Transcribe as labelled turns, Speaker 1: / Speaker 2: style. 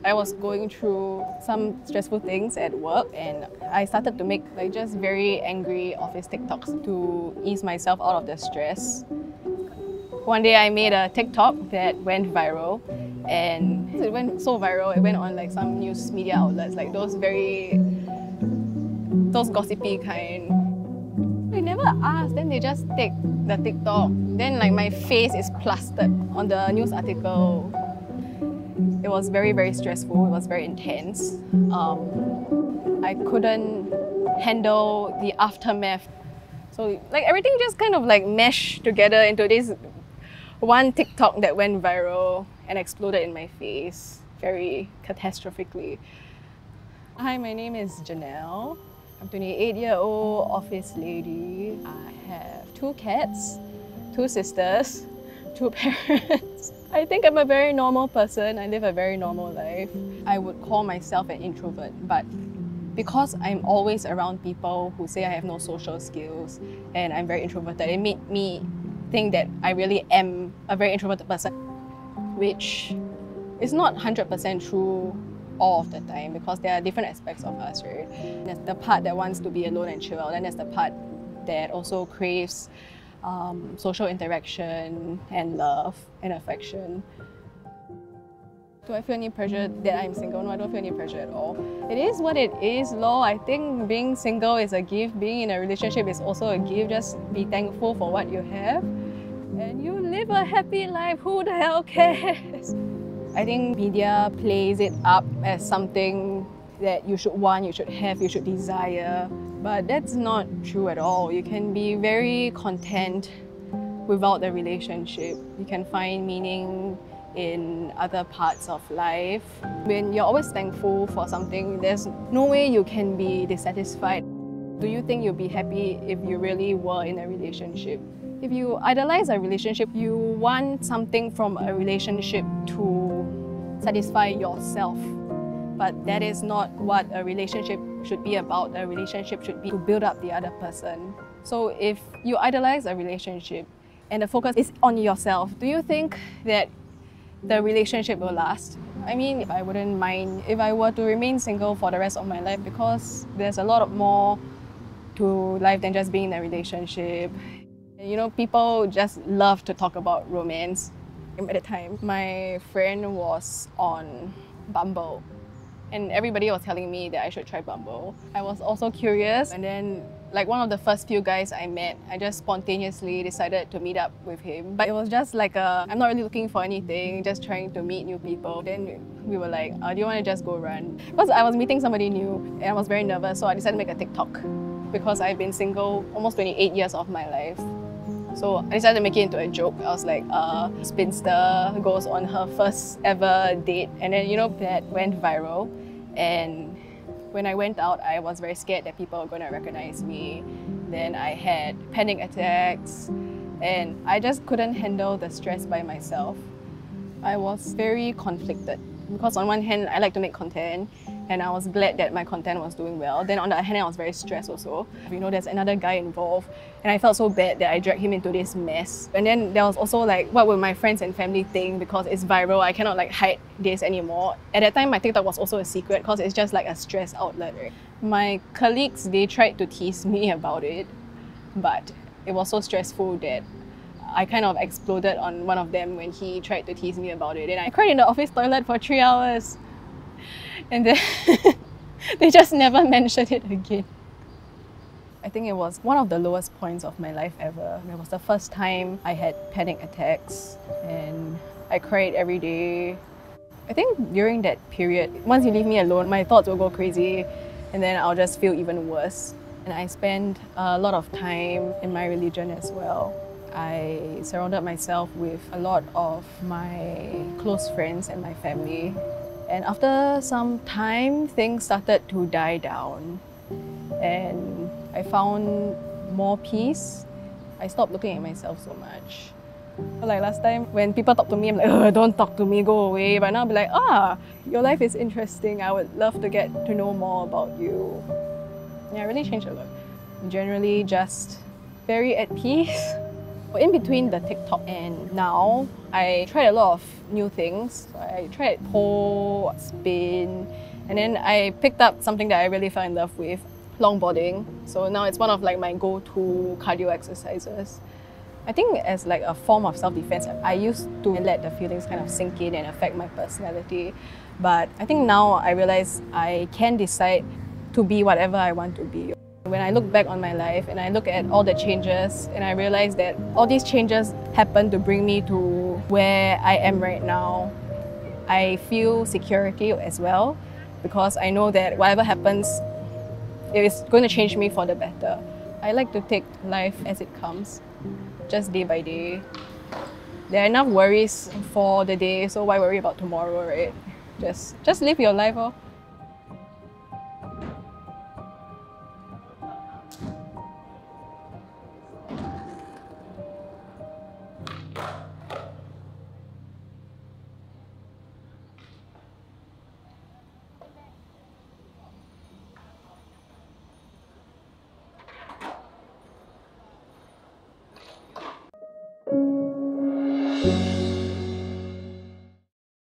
Speaker 1: I was going through some stressful things at work and I started to make like just very angry office TikToks to ease myself out of the stress. One day I made a TikTok that went viral and it went so viral, it went on like some news media outlets, like those gossipy kind. They never ask, then they just take the TikTok. Then like my face is plastered on the news article. It was very, very stressful. It was very intense. I couldn't handle the aftermath. So like everything just kind of like meshed together into this one TikTok that went viral and exploded in my face very catastrophically. Hi, my name is Janelle. I'm a 28-year-old office lady. I have 2 cats, 2 sisters, 2 parents. I think I'm a very normal person. I live a very normal life. I would call myself an introvert, but because I'm always around people who say I have no social skills and I'm very introverted, it made me think that I really am a very introverted person, which is not 100% true all of the time because there are different aspects of us, right? There's the part that wants to be alone and chill, then there's the part that also craves social interaction and love and affection. Do I feel any pressure that I'm single? No, I don't feel any pressure at all. It is what it is, lol. I think being single is a gift. Being in a relationship is also a gift. Just be thankful for what you have. And you live a happy life. Who the hell cares? I think media plays it up as something that you should want, you should have, you should desire. But that's not true at all. You can be very content without the relationship. You can find meaning in other parts of life. When you're always thankful for something, there's no way you can be dissatisfied. Do you think you'll be happy if you really were in a relationship? If you idolize a relationship, you want something from a relationship to satisfy yourself. But that is not what a relationship should be about. A relationship should be to build up the other person. So if you idolize a relationship and the focus is on yourself, do you think that the relationship will last? I mean, I wouldn't mind if I were to remain single for the rest of my life because there's a lot more to life than just being in a relationship. You know, people just love to talk about romance. At the time, my friend was on Bumble and everybody was telling me that I should try Bumble. I was also curious, and then like one of the first few guys I met, I just spontaneously decided to meet up with him. But it was just like I'm not really looking for anything, just trying to meet new people. Then we were like, do you want to just go run? Because I was meeting somebody new and I was very nervous, so I decided to make a TikTok because I've been single almost 28 years of my life. So I decided to make it into a joke. I was like, spinster goes on her first ever date, and then you know, that went viral. And when I went out, I was very scared that people were going to recognize me. Then I had panic attacks and I just couldn't handle the stress by myself. I was very conflicted because on one hand, I like to make content and I was glad that my content was doing well. Then on the other hand, I was very stressed also. You know, there's another guy involved and I felt so bad that I dragged him into this mess. And then there was also like, what will my friends and family think because it's viral? I cannot like hide this anymore. At that time, my TikTok was also a secret because it's just like a stress outlet. Right? My colleagues, they tried to tease me about it, but it was so stressful that I kind of exploded on one of them when he tried to tease me about it. And I cried in the office toilet for 3 hours. And then they just never mentioned it again. I think it was one of the lowest points of my life ever. It was the first time I had panic attacks and I cried every day. I think during that period, once you leave me alone, my thoughts will go crazy and then I'll just feel even worse. And I spent a lot of time in my religion as well. I surrounded myself with a lot of my close friends and my family. And after some time, things started to die down and I found more peace. I stopped looking at myself so much. Like last time, when people talk to me, I'm like, don't talk to me, go away. But now I'll be like, your life is interesting. I would love to get to know more about you. Yeah, it really changed a lot. Generally just very at peace. In between the TikTok and now, I tried a lot of new things. So I tried pole, spin, and then I picked up something that I really fell in love with, longboarding. So now it's one of like my go-to cardio exercises. I think as like a form of self-defense, I used to let the feelings kind of sink in and affect my personality. But I think now I realize I can decide to be whatever I want to be. When I look back on my life and I look at all the changes and I realize that all these changes happened to bring me to where I am right now, I feel security as well because I know that whatever happens, it is going to change me for the better. I like to take life as it comes, just day by day. There are enough worries for the day, so why worry about tomorrow, right? Just live your life, oh. Thank you.